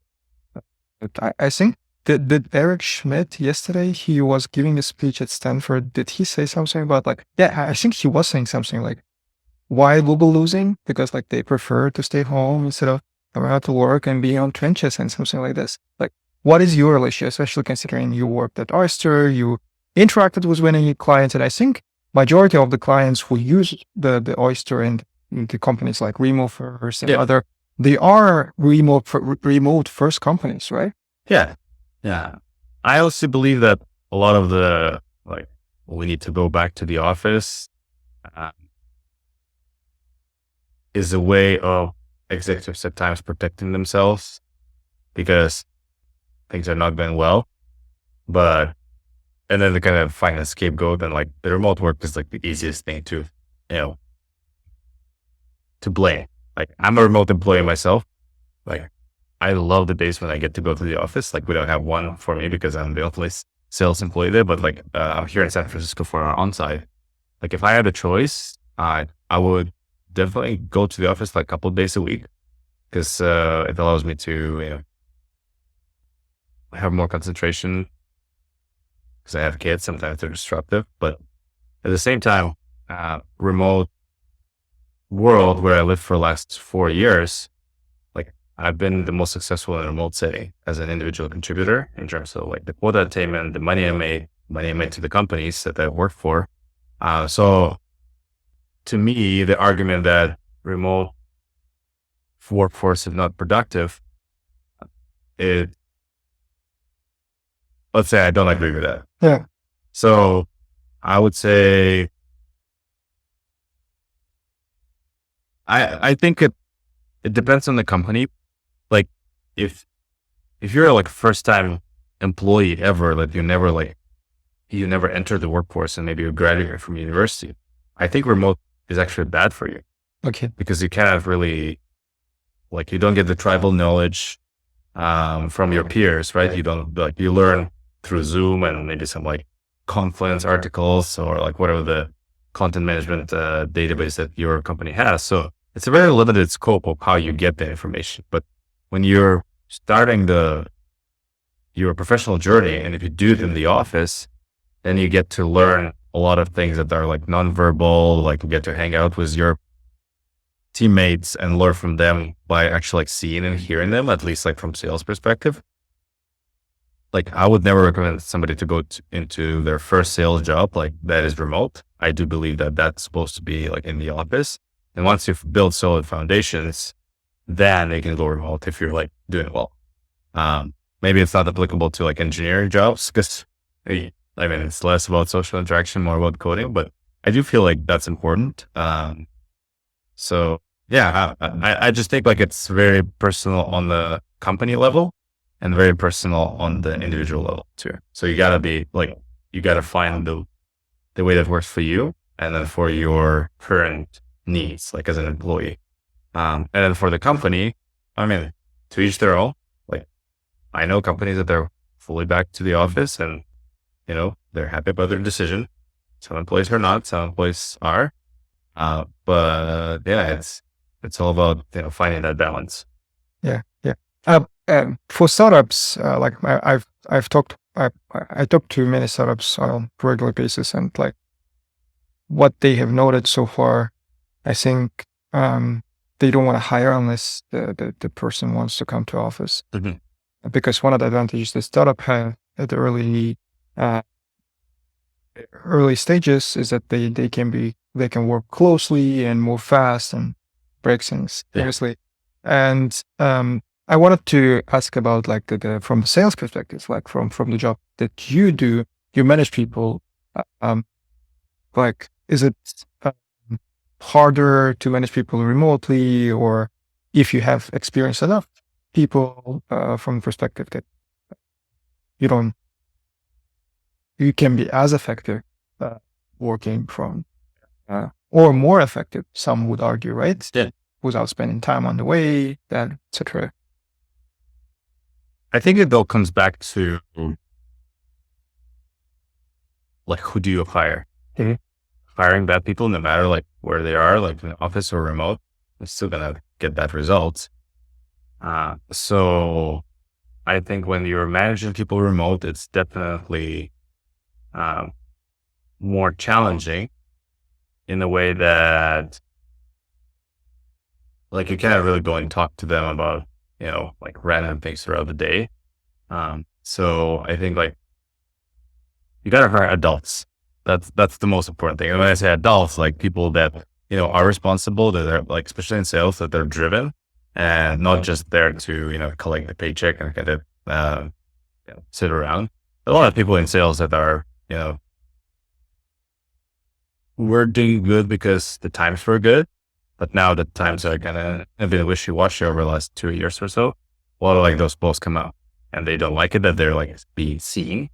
But I think did Eric Schmidt yesterday, he was giving a speech at Stanford. Did he say something about like, yeah, I think he was saying something like, why Google losing? Because like they prefer to stay home instead of going out to work and being on trenches and something like this. Like, what is your issue, especially considering you worked at Oyster, you interacted with many clients, and I think majority of the clients who use the Oyster and the companies like Remote and other, they are remote first companies, right? Yeah. I also believe that a lot of the like, we need to go back to the office is a way of executives at times protecting themselves because things are not going well. And then they kind of find a scapegoat, and like the remote work is like the easiest thing to blame. Like I'm a remote employee myself. Like I love the days when I get to go to the office. Like we don't have one for me because I'm the only sales employee there, but like I'm here in San Francisco for our on-site. Like if I had a choice, I would definitely go to the office like a couple of days a week, because it allows me to have more concentration, because I have kids. Sometimes they're disruptive, but at the same time, remote world where I lived for the last 4 years, like I've been the most successful in a remote setting as an individual contributor in terms of like the quota attainment, the money I made to the companies that I work for. So to me, the argument that remote workforce is not productive, let's say I don't agree with that. Yeah. So I would say, I think it depends on the company. Like if you're like first time employee ever, like you never entered the workforce and maybe you graduated from university, I think remote is actually bad for you. Okay. Because you cannot really, like, you don't get the tribal knowledge from your peers, right? You don't, like, you learn through Zoom and maybe some like Confluence articles or like whatever the content management database that your company has. So it's a very limited scope of how you get the information. But when you're starting your professional journey, and if you do it in the office, then you get to learn a lot of things that are like nonverbal, like you get to hang out with your teammates and learn from them by actually like seeing and hearing them, at least like from sales perspective. Like I would never recommend somebody to go into their first sales job like that is remote. I do believe that that's supposed to be like in the office. And once you've built solid foundations, then they can go remote if you're like doing well. maybe it's not applicable to like engineering jobs because it's less about social interaction, more about coding, but I do feel like that's important. So yeah, I just think like it's very personal on the company level and very personal on the individual level too. So you gotta find the way that works for you and then for your current needs, like as an employee. And then for the company, to each their own. Like I know companies that they're fully back to the office and, they're happy about their decision. Some employees are not, some employees are. But yeah, it's all about, finding that balance. Yeah. For startups, I talk to many startups on a regular basis, and like what they have noted so far, I think they don't want to hire unless the person wants to come to office. Mm-hmm. Because one of the advantages the startup have at the early stages is that they can work closely and move fast and break things seriously. And I wanted to ask about like the from the sales perspective, like from the job that you do, you manage people. Like, is it harder to manage people remotely, or if you have experienced enough people from the perspective that you can be as effective working from, or more effective, some would argue, right? Yeah. Without spending time on the way, that etc. I think it all comes back to like, who do you hire? Mm-hmm. Hiring bad people, no matter like where they are, like in the office or remote, they're still gonna get that result. So I think when you're managing people remote, it's definitely more challenging in the way that like you can't really go and talk to them about, like random things throughout the day. So I think like you gotta hire adults. That's the most important thing. And when I say adults, like people that, are responsible, that are like, especially in sales, that they're driven and not just there to, collect the paycheck and kind of, sit around. A lot of people in sales that are, we're doing good because the times were good, but now the times are kind of a bit wishy-washy over the last 2 years or so. A lot of like those posts come out and they don't like it that they're like being seen.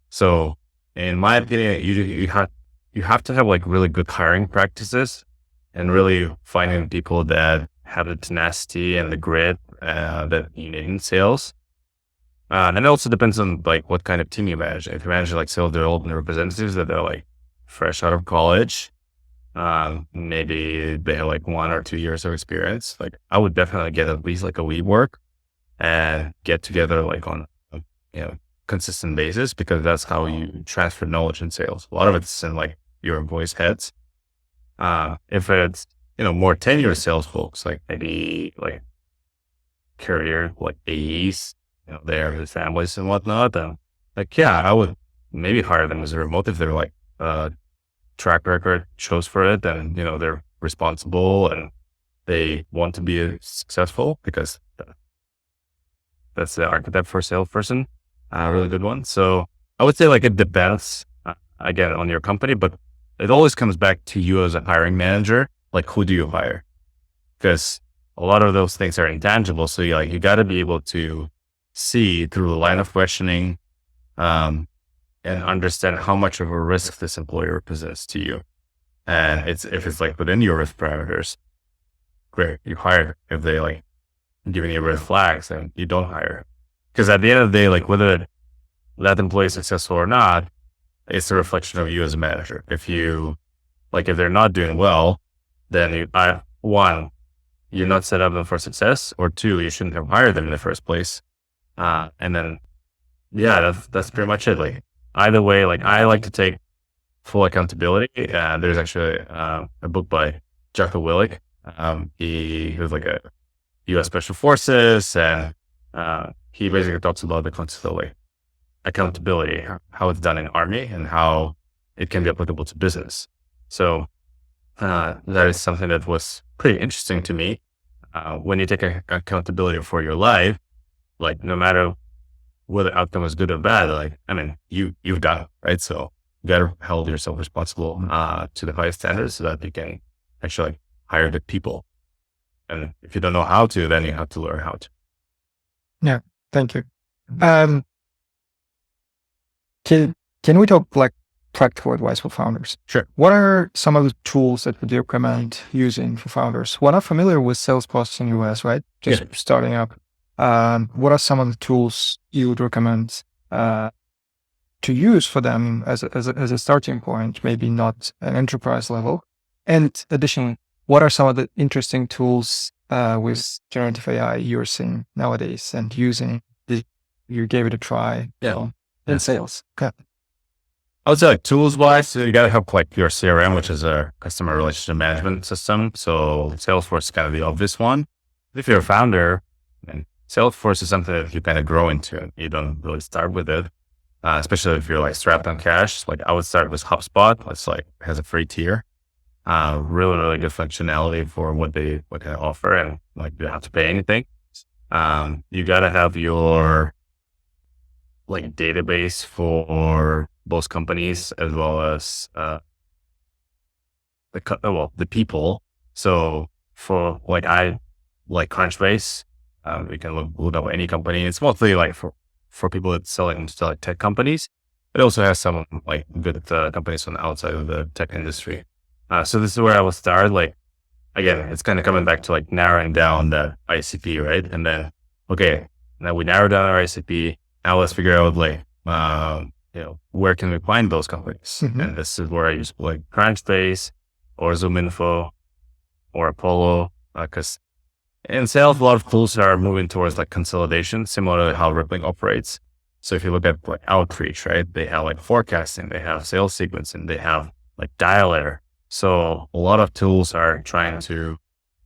So in my opinion, you have to have like really good hiring practices and really finding people that have the tenacity and the grit that you need in sales. And it also depends on like what kind of team you manage. If you manage like sales development representatives that are like fresh out of college, maybe they have like 1 or 2 years of experience. Like I would definitely get at least like a week work and get together like on a consistent basis, because that's how you transfer knowledge in sales. A lot of it's in like your employees' heads. If it's, more tenured sales folks, like maybe like career, like AEs, they have their families and whatnot, then like, yeah, I would maybe hire them as a remote if they're like, track record shows for it, and, they're responsible and they want to be successful, because that's the archetype for a salesperson. A really good one. So I would say like it depends again on your company, but it always comes back to you as a hiring manager. Like, who do you hire? Because a lot of those things are intangible. So you got to be able to see through the line of questioning, and understand how much of a risk this employer presents to you. And if it's like within your risk parameters, great, you hire. If they like giving you red flags, then you don't hire. Because at the end of the day, like whether that employee is successful or not, it's a reflection of you as a manager. If they're not doing well, then one, you're not set up them for success, or two, you shouldn't have hired them in the first place. And then, yeah, that's pretty much it. Like either way, like I like to take full accountability. There's actually a book by Jocko Willink. He was like a U.S. Special Forces, and he basically talks about the concept of like accountability, how it's done in army and how it can be applicable to business. So that is something that was pretty interesting to me. When you take accountability for your life, like no matter whether the outcome is good or bad, like, I mean, you've done it, right? So you got to hold yourself responsible to the highest standards so that you can actually hire the people. And if you don't know how to, then you have to learn how to. Yeah, thank you. Can we talk like practical advice for founders? Sure. What are some of the tools that would you recommend using for founders who are not familiar with sales process in US, right? Just starting up. What are some of the tools you would recommend to use for them as a starting point, maybe not an enterprise level? And additionally, what are some of the interesting tools with generative AI you're seeing nowadays and using? You gave it a try in sales. Okay. I would say like tools wise, so you got to have like your CRM, which is a customer relationship management system. So Salesforce is kind of the obvious one. If you're a founder, and Salesforce is something that you kind of grow into. You don't really start with it, especially if you're like strapped on cash. Like I would start with HubSpot. It's like has a free tier, really good functionality for what they can offer, and like you don't have to pay anything. You got to have your like database for both companies as well as the people. So for like I like Crunchbase, we can look up any company. It's mostly like for people that selling to like tech companies. It also has some like good companies on the outside of the tech industry. So this is where I will start. Like again, it's kind of coming back to like narrowing down the ICP, right? And then now we narrow down our ICP. Now let's figure out like where can we find those companies? Mm-hmm. And this is where I use like Crunchbase or ZoomInfo or Apollo, because in sales, a lot of tools are moving towards like consolidation, similar to how Rippling operates. So if you look at like Outreach, right, they have like forecasting, they have sales sequencing, they have like Dialer. So a lot of tools are trying to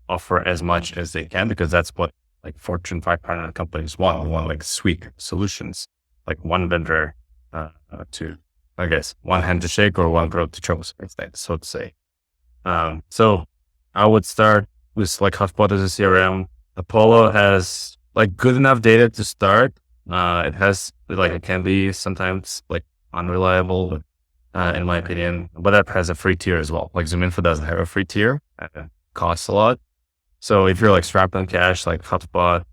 offer as much as they can, because that's what like Fortune 500 companies want. They want like suite solutions, like one vendor to, I guess, one hand to shake or one throat to choke, so to say. So I would start with like HubSpot as a CRM. Apollo has like good enough data to start. It has like, it can be sometimes like unreliable, in my opinion, but that has a free tier as well. Like ZoomInfo doesn't have a free tier. It costs a lot. So if you're like strapped on cash, like HubSpot,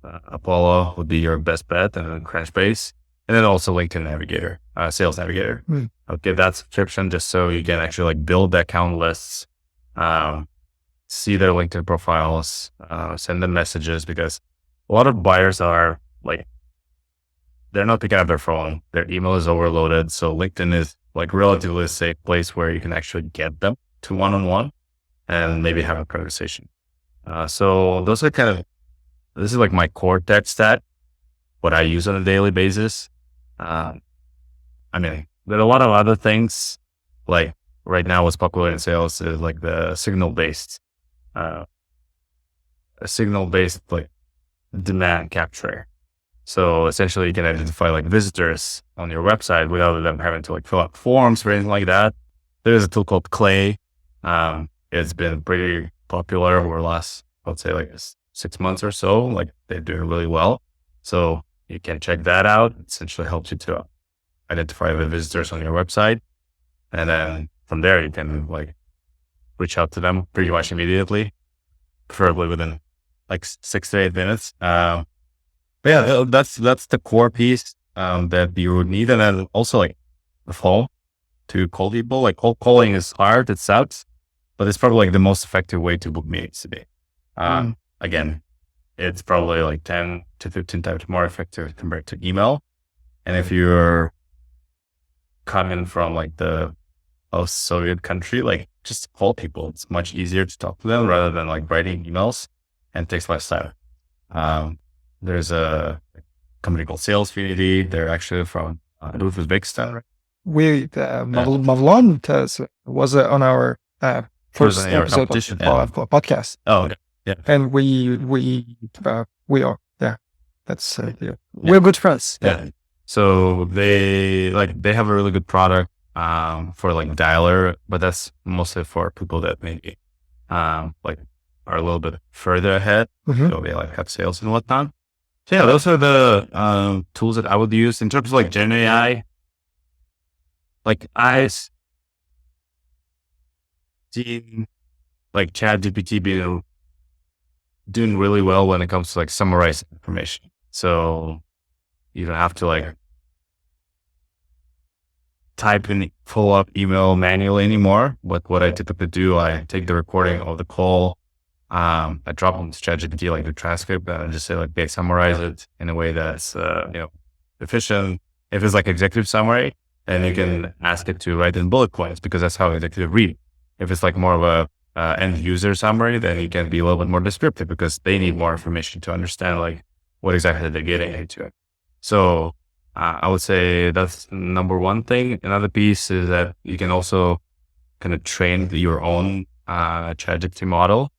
Apollo would be your best bet, and then Crunchbase, and then also LinkedIn Navigator, Sales Navigator. I'll give that subscription just so you can actually like build the account lists, see their LinkedIn profiles, send them messages, because a lot of buyers are like, they're not picking up their phone. Their email is overloaded. So LinkedIn is like relatively a safe place where you can actually get them to one-on-one and maybe have a conversation. So those are this is like my core tech stack, what I use on a daily basis. I mean, there are a lot of other things, like right now what's popular in sales is like the signal-based like demand capture. So essentially you can identify like visitors on your website without them having to like fill out forms or anything like that. There's a tool called Clay. It's been pretty popular over the last, I'd say like 6 months or so. Like they're doing really well. So you can check that out. It essentially helps you to identify the visitors on your website. And then from there, you can like reach out to them pretty much immediately, preferably within like 6 to 8 minutes. But yeah, that's the core piece that you would need. And then also like the phone to call people. Like cold calling is hard, it sucks, but it's probably like the most effective way to book meetings today. Again, it's probably like 10 to 15 times more effective compared to email. And if you're coming from like the post-Soviet country, like just call people. It's much easier to talk to them rather than like writing emails, and it takes less time. There's a company called Salesfinity. They're actually from Uzbekistan. Right? Mavlon was on our first episode of podcast. Oh, okay. Yeah. And we are, that's, we're good friends. Yeah. So they have a really good product, for like Dialer, but that's mostly for people that maybe, like are a little bit further ahead. Mm-hmm. So they like have sales and whatnot. So yeah, those are the tools that I would use in terms of like Gen AI. Like I seen like ChatGPT being doing really well when it comes to like summarizing information. So you don't have to like type in follow-up email manually anymore. But what I typically do, I take the recording of the call, I drop into ChatGPT like the transcript, and I just say like, they summarize it in a way that's efficient. If it's like executive summary, then you can ask it to write in bullet points because that's how executive read. If it's like more of a end user summary, then you can be a little bit more descriptive because they need more information to understand like what exactly they're getting into it. So I would say that's number one thing. Another piece is that you can also kind of train your own ChatGPT model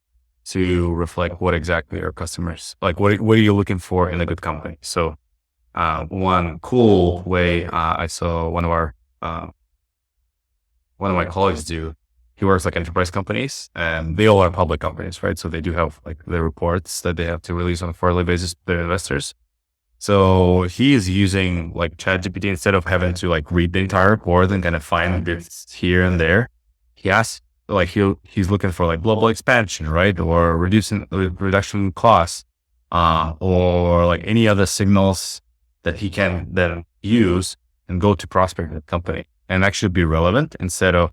to reflect what exactly your customers like. What are you looking for in a good company? So one cool way I saw one of my colleagues do. He works like enterprise companies, and they all are public companies, right? So they do have like the reports that they have to release on a quarterly basis to their investors. So he is using like ChatGPT instead of having to like read the entire report and kind of find bits here and there. He asks like he's looking for like global expansion, right? Or reduction in costs, or like any other signals that he can then use and go to prospect the company and actually be relevant instead of,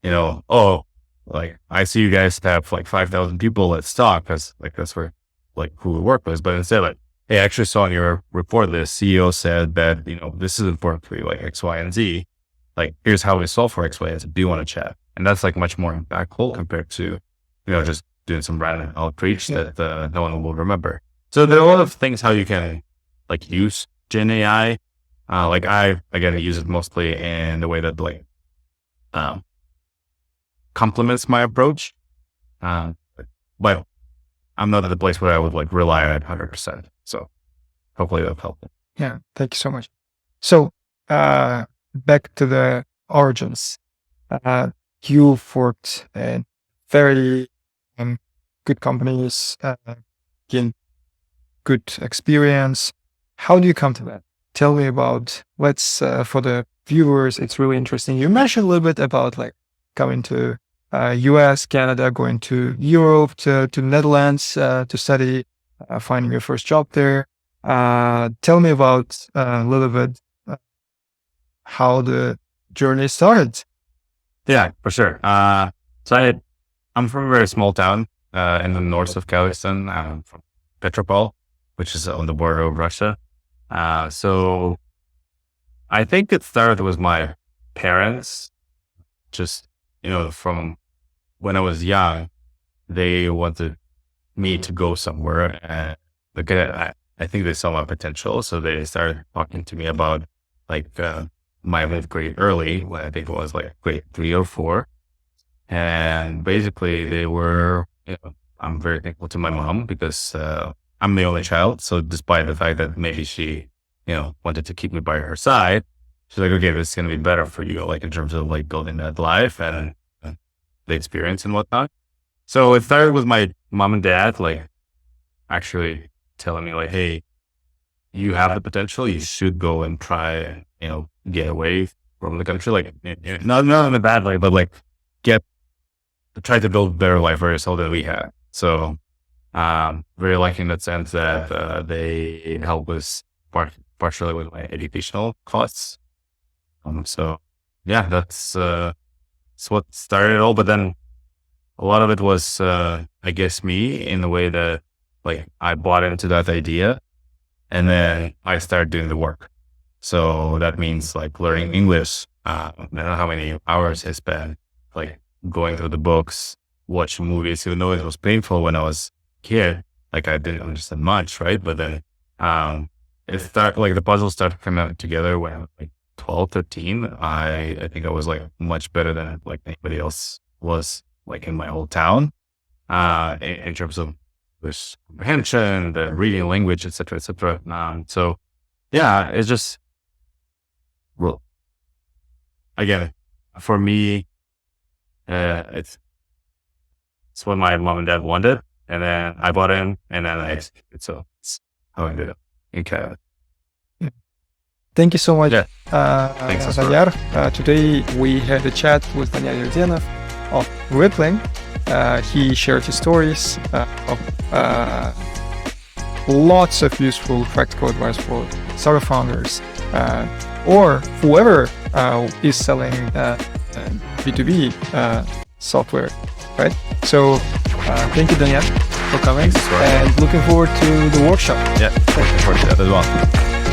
oh, like I see you guys have like 5,000 people at stock because like that's where like who we work with, but instead like, hey, I actually saw in your report the CEO said that, this is important for you, like X, Y, and Z. Like, here's how we solve for X, Y, and Z. Do you want to chat? And that's like much more impactful compared to, just doing some random outreach that no one will remember. So there are a lot of things how you can like use Gen AI. Like I, again, use it mostly in the way that like, complements my approach. But I'm not at the place where I would like rely on it 100%. So hopefully that'll help. Yeah, thank you so much. So back to the origins. You've worked in very good companies, gained good experience. How do you come to that? Tell me about, for the viewers, it's really interesting. You mentioned a little bit about like coming to US, Canada, going to Europe, to Netherlands to study, finding your first job there. Tell me about a little bit how the journey started. Yeah, for sure. So I'm from a very small town in the north of Kazakhstan. I'm from Petropol, which is on the border of Russia. So I think it started with my parents. Just, from when I was young, they wanted me to go somewhere. And I think they saw my potential. So they started talking to me about like my fifth grade early, when I think it was like grade 3 or 4. And basically they were, I'm very thankful to my mom because I'm the only child. So despite the fact that maybe she, wanted to keep me by her side, she's like, okay, this is going to be better for you, like in terms of like building that life and the experience and whatnot. So it started with my mom and dad, like actually telling me like, hey, you have the potential. You should go and try, get away from the country. Like not in a bad way, but like try to build a better life for yourself than we had. So very lucky in that sense that they help us partially with my educational costs. So yeah, that's what started it all. But then a lot of it was, I guess, me in the way that like I bought into that idea, and then I started doing the work. So that means like learning English. I don't know how many hours I spent like going through the books, watching movies, even though it was painful when I was a kid. Like I didn't understand much, right? But then it started, like the puzzle started coming out together when I was like 12, 13. I think I was like much better than like anybody else was like in my whole town, in terms of this comprehension, the reading language, et cetera, et cetera. So yeah, it's just, well, again, for me, it's what my mom and dad wanted, and then I bought in, and then I executed. So it's how I did it. in Canada. Thank you so much, Yeah. Thanks as well. Daniyar. Today we had a chat with Daniyar Yerdenov of Rippling. He shared his stories of lots of useful practical advice for startup founders or whoever is selling B2B software, right? So thank you, Daniyar, for coming, Thanks, and looking forward to the workshop. Yeah, looking forward to that as well.